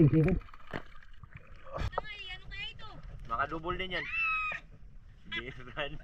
tingin. Ano kaya ito? Makadubol din yan. Biran.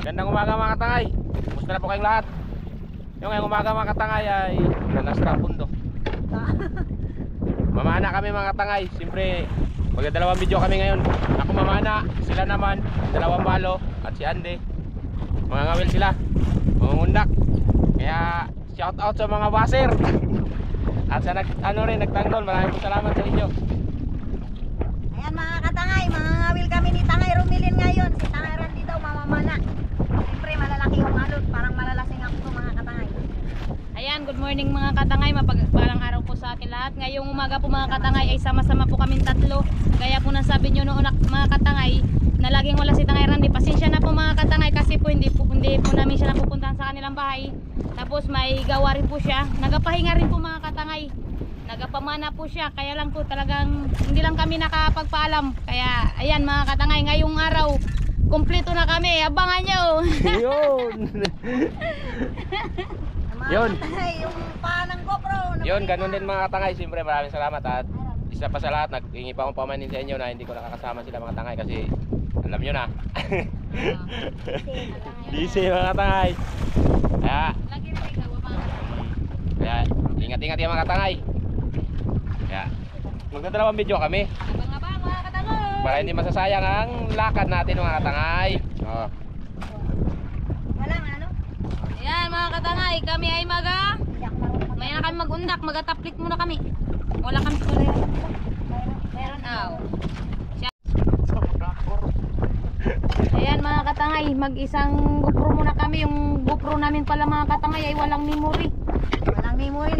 Gandang umaga mga katangay. Kumusta na po kayong lahat? Yung ngayong umaga mga katangay ay lalas na pundo. Mamana kami mga katangay. Siyempre magdadalawang video kami ngayon. Ako mamana, sila naman dalawang balo at si Ande. Mga ngawil sila, mangundak. Kaya shout out sa mga baser. At sa nagtanggol, maraming po salamat sa inyo. Ayan mga katangay, mga ngawil kami ni Tangay Rumilin ngayon. Si Tangay Randy daw mamamana. Siyempre malalaki yung alot, parang malalasing ako to mga katangay. Ayan, good morning mga katangay, mapagpalang araw po sa akin lahat. Ngayong umaga po mga katangay ay sama-sama po kaming tatlo. Gaya po nasabi nyo noon mga katangay na laging wala si Tangay Randy. Pasensya na po mga katangay kasi po hindi po namin siya napupuntahan sa kanilang bahay. Tapos may gawa rin po siya. Nagapahinga rin po mga katangay. Nagapamana po siya, kaya lang po talagang hindi lang kami nakapagpaalam. Kaya ayan mga katangay, ngayong araw kumpleto na kami, abangan nyo. Yun. Yun. Yung panang GoPro. Yun, ganun din mga katangay. Siyempre maraming salamat at isa pa sa lahat, naghingi pa akong pamanin sa inyo na hindi ko nakakasama sila mga katangay kasi alam nyo na. Busy mga katangay. Kaya ingat-ingat yung mga katangay. Kaya magdadalawang video kami. Abang-abang mga katangay. Para hindi masasayang ang lakad natin mga katangay. Oh. Walang ano? Ayan mga katangay, kami ay may na kami mag-undak, mag-ataplik muna kami. Wala kami meron aw. Ayan mga katangay, mag-isang GoPro muna kami. Yung GoPro namin pala mga katangay ay walang memory. Walang memory,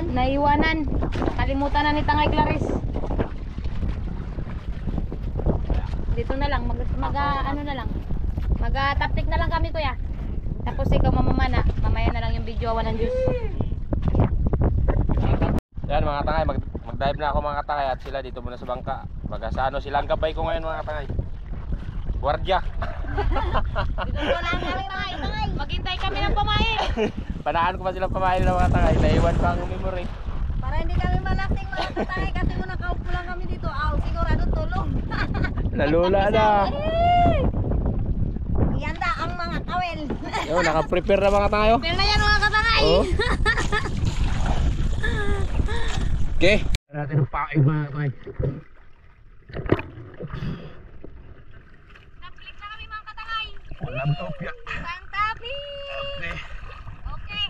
Naiwanan. Kalimutan na ni Tangay Clarice. Dito na lang, mag-taptik na lang kami kuya. Tapos ikaw mamamana, mamaya na lang yung video ng juice. Yan mga katangay, mag-dive na ako mga katangay at sila dito muna sa bangka. Sa silang gabay ko ngayon mga katangay. Guardia. Dito lang kami mga Tangay. Maghintay kami ng pamain. Panahan ko pa silang pamain ng mga katangay. Naiwan pa ang memory. Para hindi kami malasing mga Tangay kasi kung nakaupo lang kami dito, sigurado tulog. Nalula na. Yanda ang mga kawel. Yo, naka-prepare na mga tayo. Pero na yan mga katangay. Oh. Okay. Natin ang paig mga katangay. Taplik na kami mga katangay. Walang topya. Isang taplik. Okay. Okay.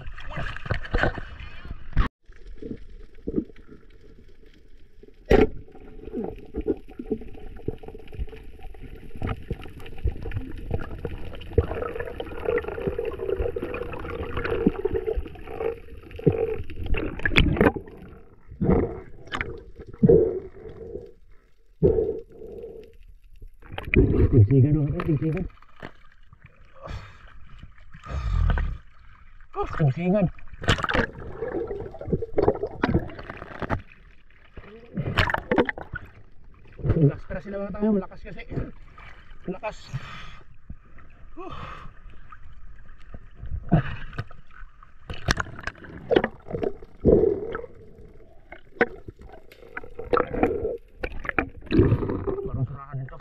Tingsigan doon ako, tingsigan. Tingsigan. Malakas para sila mga tayo, malakas kasi. Malakas. Parang surahan nito.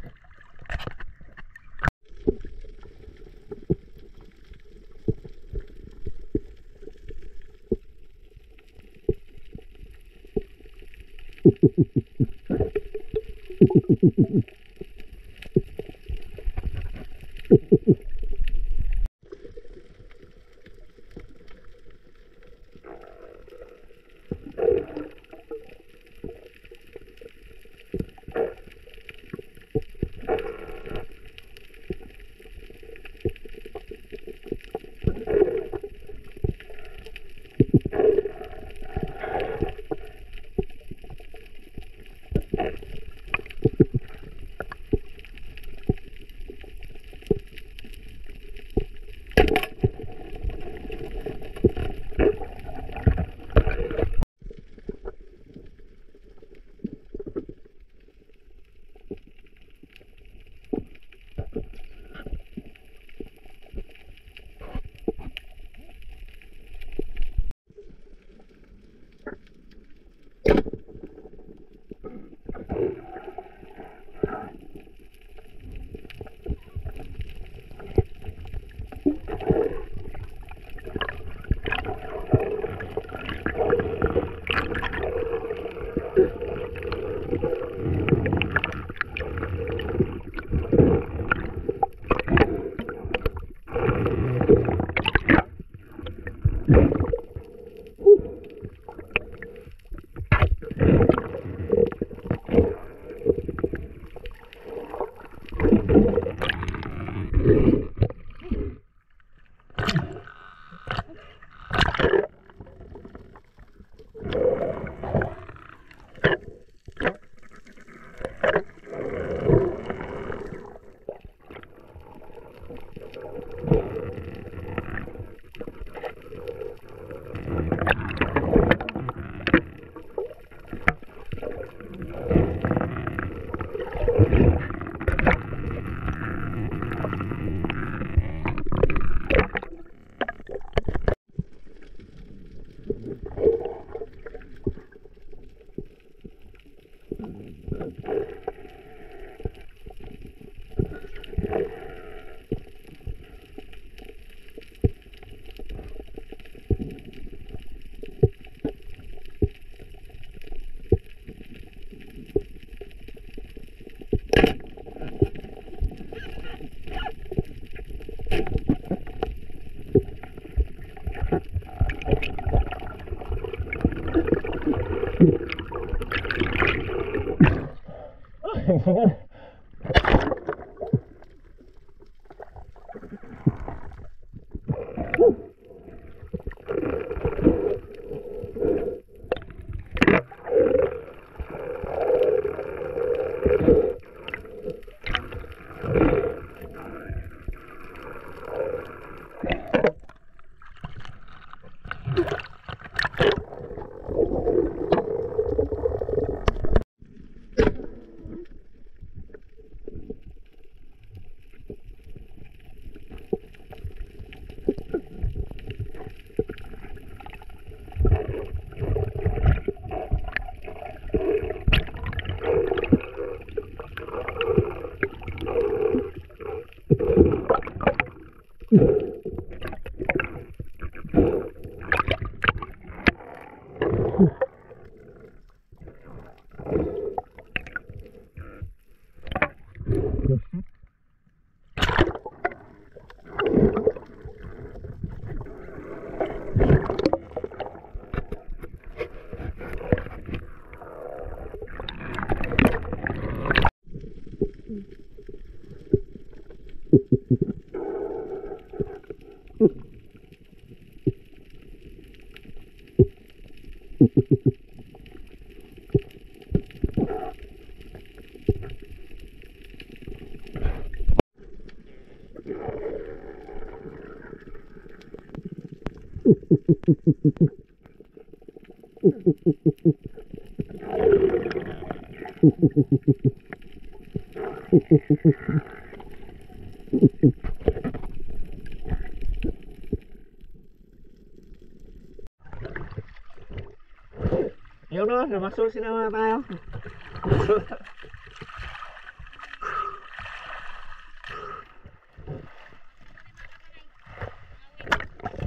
Yun no, namasol sila mga tayo.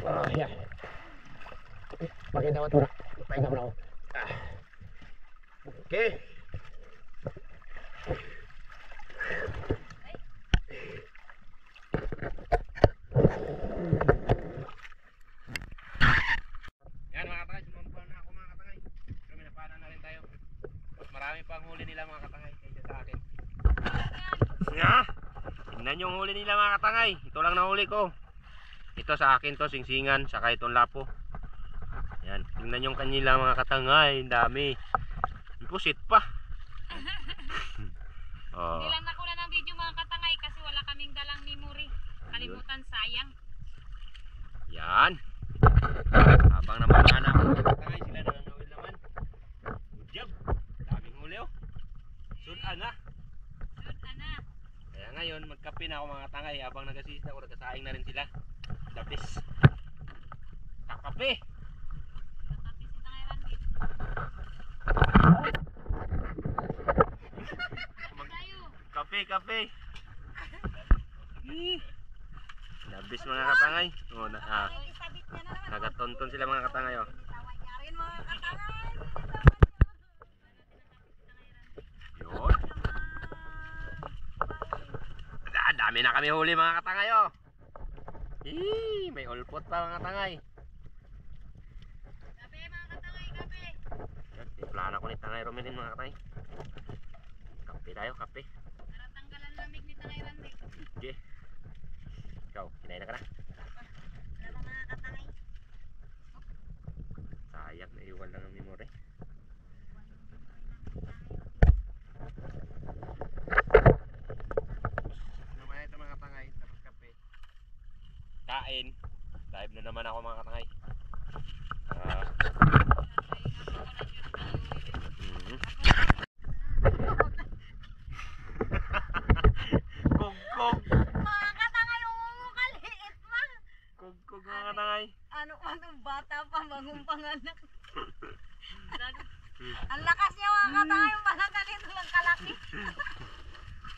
Oh, yeah. Pakai dapat orang. Pakai berapa? Oke. Yan mga katangay, sumampuan na ako mga katangay. Pero may napanan na rin tayo. Mas marami pang huli nila mga katangay kaysa sa akin. Nga! Tingnan yung huli nila mga katangay. Ito lang na huli ko. Ito sa akin to, singsingan, saka itong lapo. Yan, tingnan yung kanila mga katangay. Ang dami. Pusit pa. Oh. Hindi lang nakuha ng video mga katangay kasi wala kaming dalang memory. Kalimutan, sayang. Yan. Habang namamana ako mga katangay, sila nangangawil naman. Good job. Daming huli oh. Sudan na. Kaya ngayon, magkape na ako mga katangay. Habang nagasista ako, nagkasaing na rin sila. Lapis. Kakape. Kakape si Tangay Randy. Kape. Labis mga katangay. Oh, nagatonton sila mga katangay oh. Tawayarin mga katangay. Yun. Dami na kami huli mga katangay oh. May ulpot pa mga katangay. Kape mga katangay, kape. Timplahan ako ni Tangay Romelin mga katangay. Kape tayo, kape. Para tanggalan lamig ni Tangay Randy. Okay. Ikaw, kinain na ka na. Wala ba mga katangay? Sayang, naiwan lang ang memory. Naman ito mga katangay, tapos kape. Kain. Dive na naman ako mga katangay. Kugkog. Mga katangay, kaliit man. Kugkog mga katangay. Ano bata pa, bagong panganak. Ang lakas niya mga katangay, yung pala ganito lang kalaki.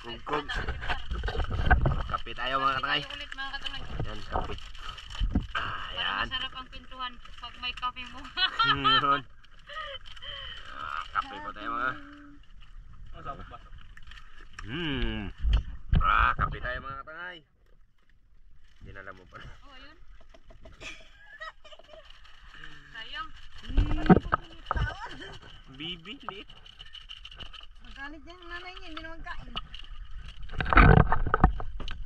Kugkog. Kape tayo mga katangay. Ulit mga katangay. Yan, kape. Para Ayan. masarap ang pintuhan pag may kape mo. Yun. Kape po tayo mga. Kape tayo mga katangay. Dinala mo pala. Oh, ayun. Sayang. Bibi, liit. Magalit niya yung nanay niya, hindi naman kain.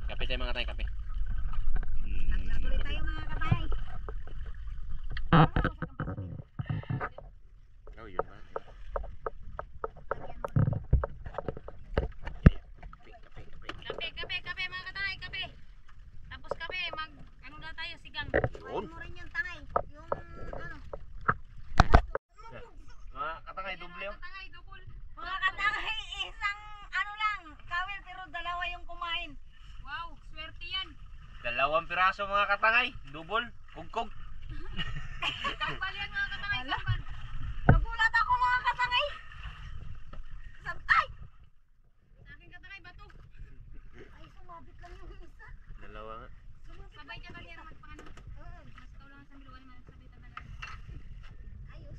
Kape tayo mga katangay, kape. Natuloy tayo mga katangay. Oh, yun ba? Kape mga katangay, kape. Tapos kape, ano na tayo, sigang. Yun. Mo rin yung tangay. Yung ano. Mga katangay, doble oh. Katangay, dukol. Mga katangay, isang ano lang, kawil pero dalawa yung kumain. Wow, swerte yan. 2 piraso mga katangay, double, kugkog. Kambal yan mga katangay, Ala. kambal. Nagulat ako mga katangay. Ay! Sa akin katangay, bato. Ay, sumabit lang yung isa. Dalawa nga. Sabay ka kanya magpangano. Mas ikaw lang sa miluan naman sabi talaga. Ayos.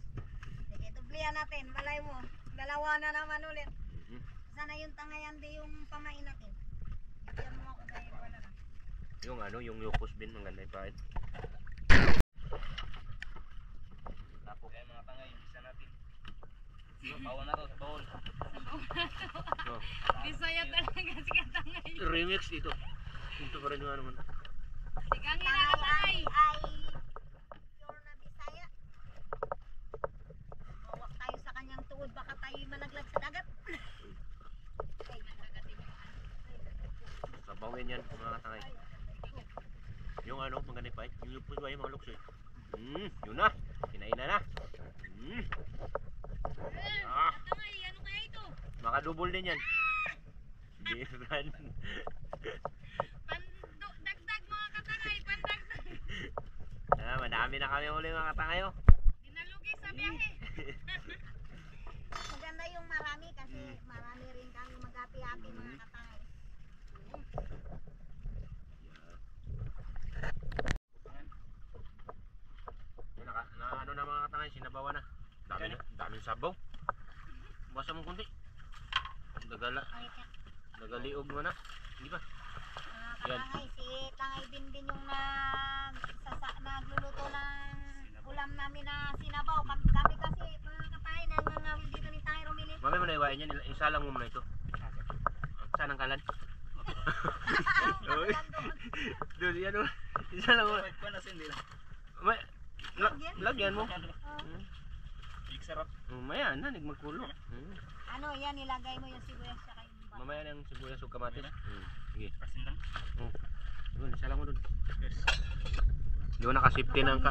Sige, dublihan natin. Balay mo. Dalawa na naman ulit. Sana yung tangayan di yung pamain natin. Bigyan mo ako dahil wala na. Yung ano, yung yukos bin, ang ganda yung pahit. Tapo kayo mga tangay, bisa natin. Bawa na to sa bawol. Oh. Bisaya talaga si katangay. Remix ito. Ito pa rin yung ano man. Sigangin na Tangay katangay. ay pure na Bisaya. Bawak tayo sa kanyang tuod. Baka tayo malaglag sa dagat. Ay, nagagatin yung Sabawin yan mga katangay. Yung ano, maganda yung pahit. Yung yupos ba yung mga luksoy? Yun na. Kinaina na. Katangay, ano kaya ito? Makadubol din yan. Biran. Dagdag mga katangay, pandagdag. Madami na kami uli mga katangay oh. Dinalugi sa biyahe. Maganda yung marami kasi marami rin kami mag-happy-happy mga katangay. Ano na mga katangay, sinabawan na. Daming sabaw. Basa mo kunti. Nagaliog mo na. Hindi ba? Mga katangay, si Tangay din yung nagluluto ng ulam namin na sinabaw. Kami kasi mga katangay nangangawil dito ni Tangay Romilin. Mamaya mo na iwain yan. Isa lang mo muna ito. Saan ang kalan? Doon, yan o. Isa lang mo. Lagyan mo. Mamaya na, nagmagkulo. Ano yan, nilagay mo yung sibuyas sa kayo. Mamaya na yung sibuyas o kamatis. Sige. Doon, isa lang mo doon. Doon nakasipti ng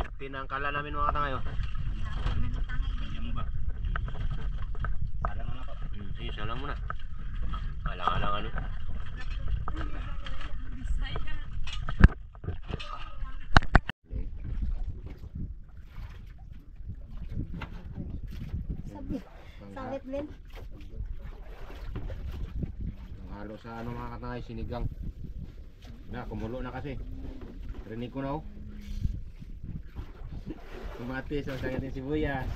sipti ng kala namin mga katangay. Sige, isa lang muna. Alang-alang ano. Sabit din. Halo sa ano mga katangay, sinigang. Na, kumulo na kasi. Rinig ko na oh. Kumatis, ang sakit ng sibuyas.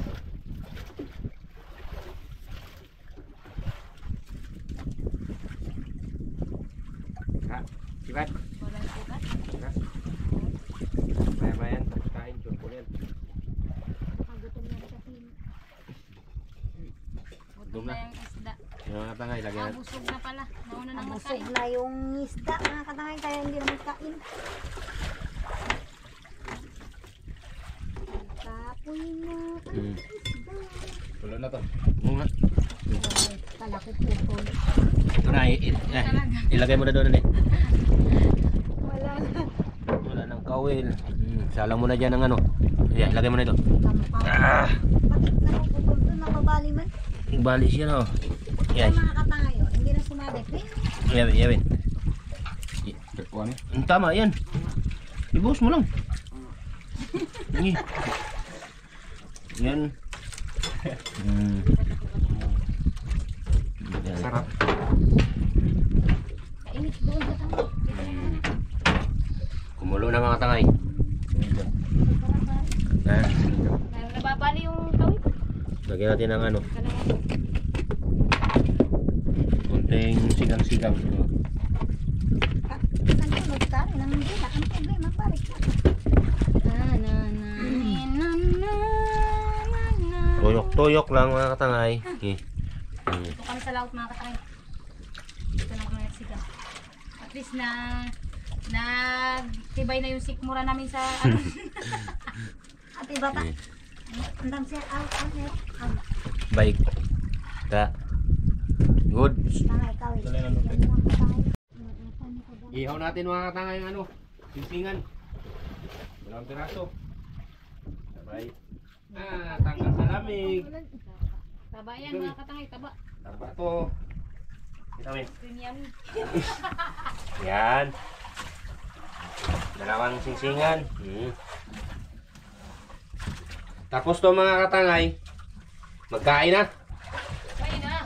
Ha, sibat. Walang sibat. Ha. Maya-mayan, kain, chocolate. Magutom yan kasi. Gutom na yung isda. Yung mga katangay, lagyan natin. Busog na pala. Nauna nang Busog magkain. na yung isda mga katangay kaya hindi naman kain. Kapoy na ang isda. Tulo na to. Oo nga. Kala ko putol. Ito na, ilagay mo na doon eh. Wala na. Wala nang kawil. Salang mo na dyan ng ano. Yeah, ilagay mo na ito. Kampaw. Bakit nakaputol doon? Nakabali man? Bali siya na oh. Yes. Mga katangay oh, hindi na sumabit. Yawin. Tama, yan. Ibuhos mo lang. Yan. Sarap. Kainit doon sa tangay. Kumulo na mga tangay. Ha? Nababali yung tawid. Lagyan natin ng ano. Konting sigang-sigang. Nandunod ka rin. Hindi na ang problema. Balik ka. Tuyok-tuyok lang mga katangay. Ito kami sa laut mga katangay. Dito na kami nagsigang. At least nagtibay na yung sikmura namin sa ano. At iba pa. Andang siya. Baik. Ta. Good. Tangay ka. Ihaw natin mga katangay yung ano. Singsingan. Dalawang piraso. Sabay. Tanggal sa lamig. Taba yan mga katangay, taba. Taba to. Kita mo. Premium. Yan. Dalawang singsingan. Tapos to mga katangay, magkain na. Kain na.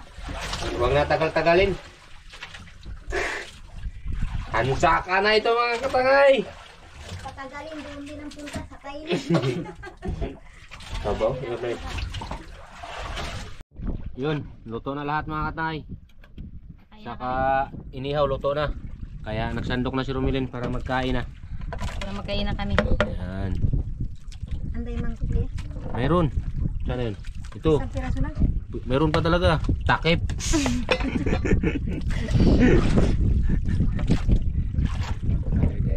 Huwag na tagal-tagalin. Hansaka na ito mga katangay. Patagalin doon din ang punta sa kainin. Sabaw, yun, luto na lahat mga katangay. Saka inihaw, luto na. Kaya nagsandok na si Romilin para magkain na. Para magkain na kami. Yan. Anday mang kupli. Mayroon. Saan yun? Ito. Isang piraso lang. Meron pa talaga. Takip.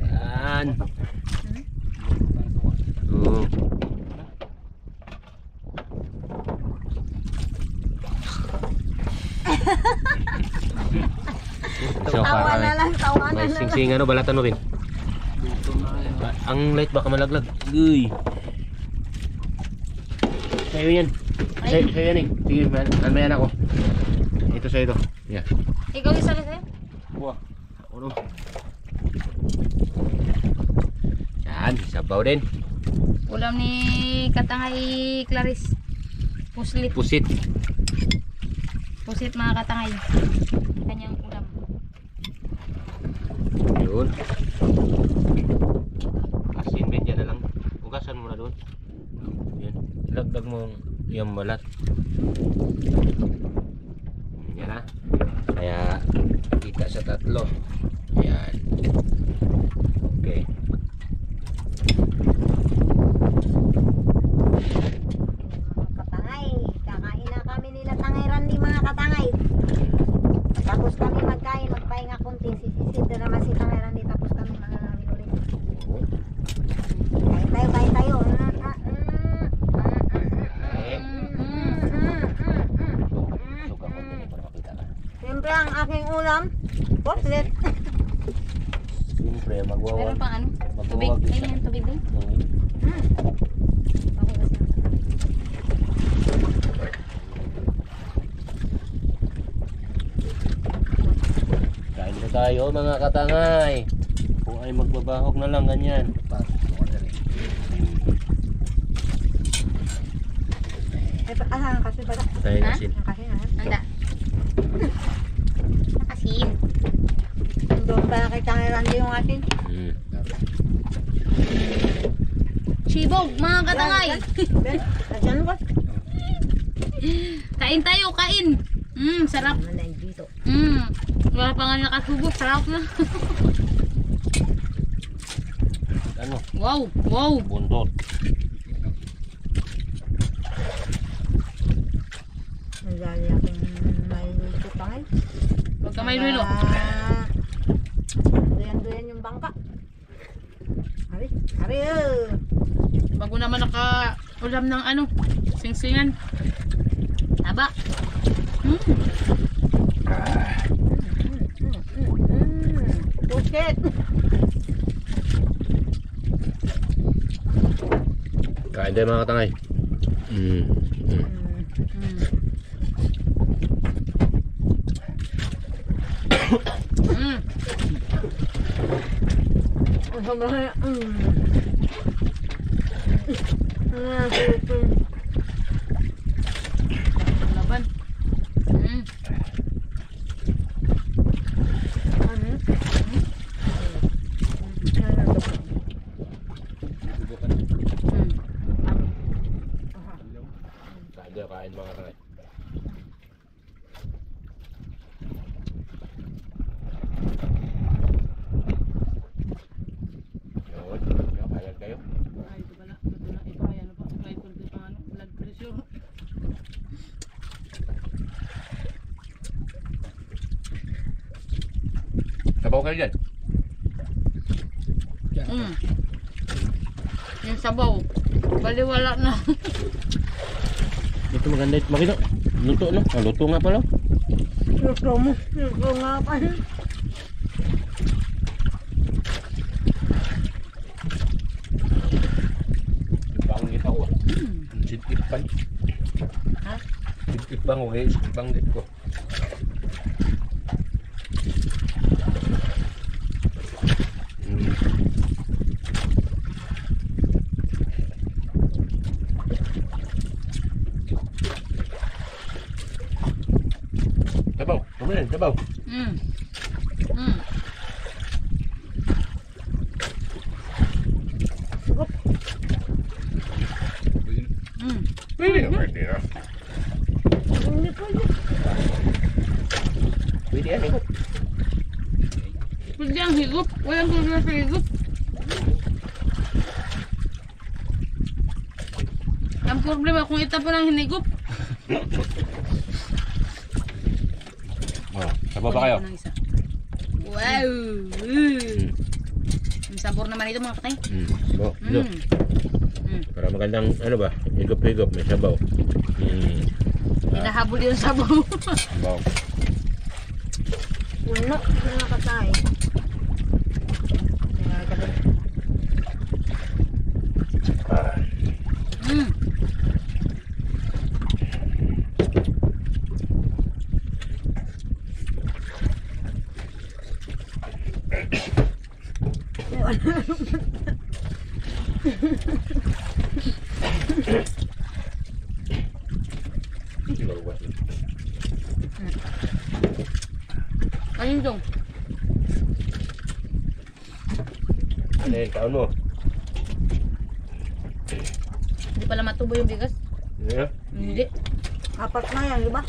Yan. So, Tawa na lang, tawa na may lang. singsing ano, balatan mo rin. Ang light baka malaglag. Uy. Sa'yo yan. Sa'yo yan eh. Sige, anmayan ako. Ito sa'yo ito. Yeah. Ikaw isa na sa'yo? Wah. Ano? Yan, sabaw din. Ulam ni Katangay Clarice. Puslit. Pusit. Pusit mga katangay. Kanyang ulam. Yun. Asin din dyan na lang. Ugasan mo na doon. Yan. Lagdag mo yung balat. Yan ha. Kaya kita sa tatlo. Yan. Okay. Katangay, kakain na kami nila Tangay Randy mga katangay. Tapos kami magkain, magpahinga kunti. Sisid na naman si Tangay Randy. Tapos kami mga namin ulit. Kain tayo. Siyempre ang aking ulam, puslit. Siyempre, magwawag. Meron pang ano? Tubig? Ayun, tubig din. Ako kasi. Kain na tayo mga katangay. Kung ay magbabahog na lang ganyan. Kasi ba? Tayo Ha? asin. Kasi Anda. Nakasin. doon pa kay Tangay Randy yung atin. Chibog, mga katangay. Diyan ko. Kain tayo, kain. Sarap. Dito. Wala pa nga nakasubok, sarap na. Ano? Wow, wow. Buntot. Nagali akong may luto Tangay. Huwag ka may lulo. Duyan yung bangka. Hari. Bago naman naka-ulam ng ano, singsingan. Taba. Pusit. Kain tayo mga katangay. Laban. Sabi kain mga katangay. Yun, kaya kayo. Ay, ito pala. Ito na. Ito ay ano pa. Flight control pang ano. Blood pressure. Sabaw kayo dyan. Yung sabaw. Baliwala na. Ito maganda ito. Makita. Luto no? Ah, luto nga pala. Luto mo. Luto nga pa. Ibang kita ko. Sidkip pan. Ha? Sidkip bang o guys. Ibang dit ko. Sabaw. Kumain. Sabaw. Pwede na pwede na. Hindi ko yun. Pwede yan ikot. Pwede ang higup. Walang problema sa higup. Ang problema kung itapon ang hinigup. Oh, sabaw ba kayo? Kunin ko ng isa. Wow! Ang sabor naman ito mga katay. Sabaw. Ito. Para magandang ano ba? Higop-higop. May sabaw. Hinahabol yung sabaw. Sabaw. Wala. Hindi nakatay. Ayun dong. Ano yung kaon mo? Hindi pala matubo yung bigas. Yeah. Hindi. Apat na yan, di ba?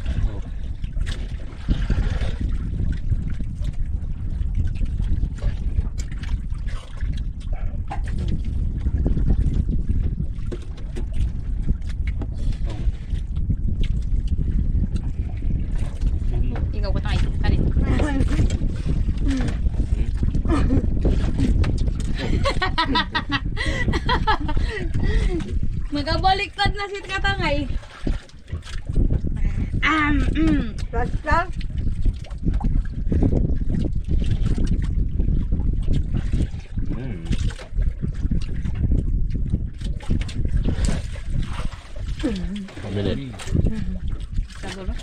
Ikaw ko tayo. Kanin. Magabaliktad na si Katangay. Plus. Pamilit. Sabor ba?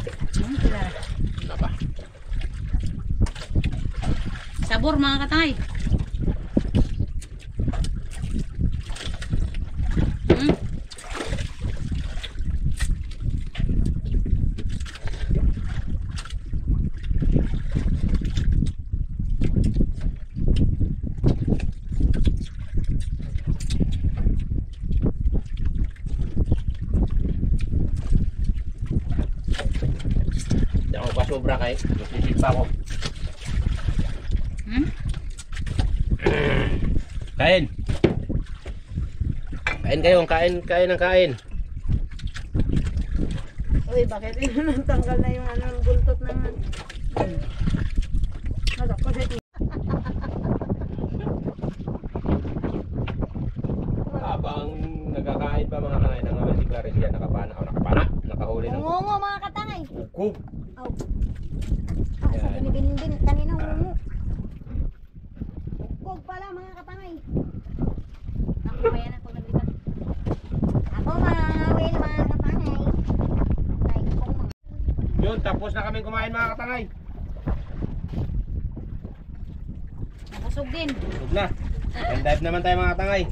Ano ba? Sabor mga Katangay. Hindi ako pasobra kay. Masisip pa ako. Kain. Kain kayo. Kain ng kain. Uy, bakit natanggal na yung ano, buntot ng ano, kasi Habang nagkakain pa mga kain ng si Clarice yan. Nakapana. Nakahuli ng Ungo mga katangay. kuk. Oh. Sa binibinin kanina ungo. Ukog pala mga katangay. Ako kaya na pag naglipat. Ako mangawin mga katangay. Ay, ako mga. Yun, tapos na kami kumain mga katangay. Nakasog din. Huwag na. And dive naman tayo mga katangay.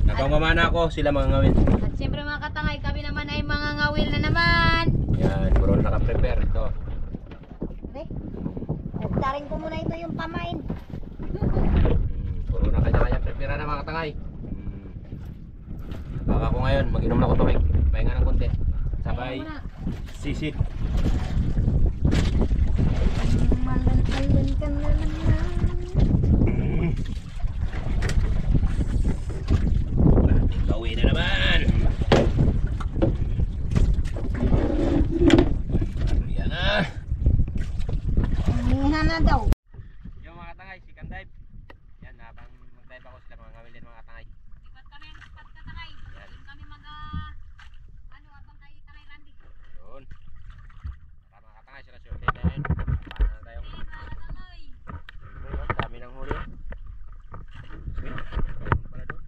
Nagpamamana ako, sila mga ngawil. At siyempre mga katangay, kami naman ay mga ngawil na naman. Yan, puro naka-prepare ito. Pre, nagtarin ko muna ito yung pamain. Puro na kanya-kanya prepare na mga katangay. Baka ako ngayon, mag-inom na ako tubig. Pahinga ng konti. Sabay sisit. Malan-alan ka na naman. Bawi na naman. Yan na. Umiha na daw. Yung mga katangay, si Kandive. Yan, habang mag-dive ako sila mga ngawil din mga katangay. Ibat kami ang spot katangay. Yan. Doon kami abang kay Tangay Randy. Yun. Tara mga katangay, sila surte na yun. Paano na tayo? Mga katangay. Dami ng huli. Sweet. Meron pala doon.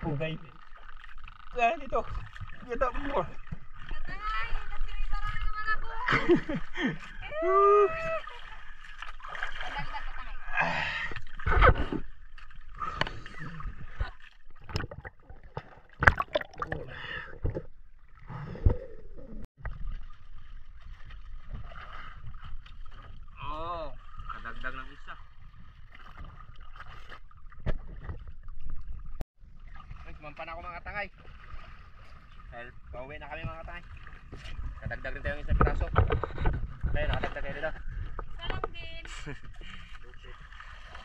Pugay. Saan ito? Ganda mo. Katangay, natiriba na naman ako. Dagdag katangay. Oh, kadagdag ng isa. Ay, kumampan ako mga katangay. Help, pauwi na kami mga katangay. Kadagdag rin tayo ng isang piraso. Kaya nakadagdag kayo dito. Isa lang din.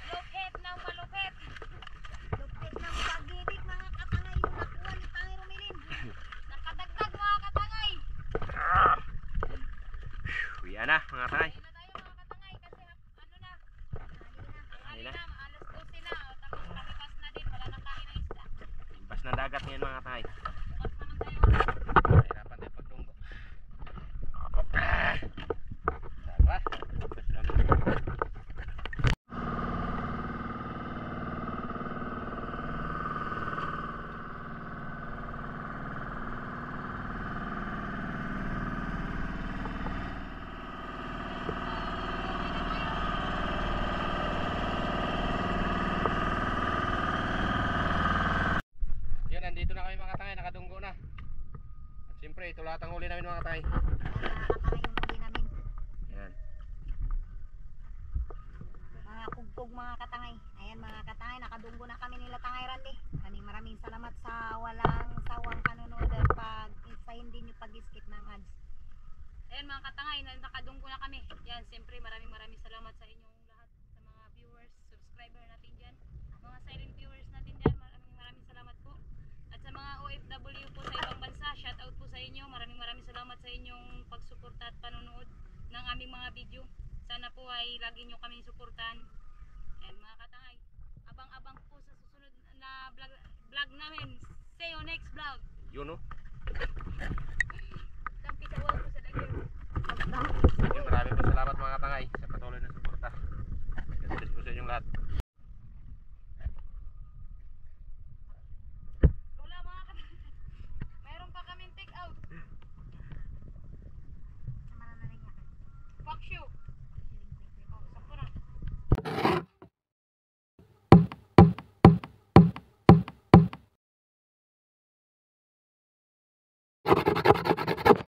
Lupit ng malupit. Lupit ng pag-ibig mga katangay yung nakuha ni Tangay Romilin. Nakadagdag mga katangay. Uwi na mga katangay. Ayun na tayo mga katangay kasi ano na. Ayun na. Alas 12 na. Tapos kamipas na din. Wala nang kain ng isda. Imbas ng dagat ngayon mga katangay. Bukas naman tayo. Hirapan tayo pagtunggo. Tara. Basta naman. Yun, nandito na kami mga katangay, nakadunggo na. At siyempre, ito lahat ang huli namin mga katangay. Katangay yung huli namin. Yan. Mga kugtog mga katangay. Ayan mga katangay, nakadunggo na kami nila Tangay Randy. Maraming salamat sa walang sawang panonood at sa hindi nyo pag-skip ng ads. Ayan mga katangay, nakadunggo na kami. Yan, siyempre maraming salamat sa inyong lahat. Sa mga viewers, subscriber natin dyan. Mga silent viewers natin dyan, maraming salamat po. At sa mga OFW po sa ibang bansa, shoutout po suporta at panonood ng aming mga video. Sana po ay lagi nyo kaming suportahan. Ayan mga katangay, abang-abang po sa susunod na vlog namin. See you next vlog. Yun, no?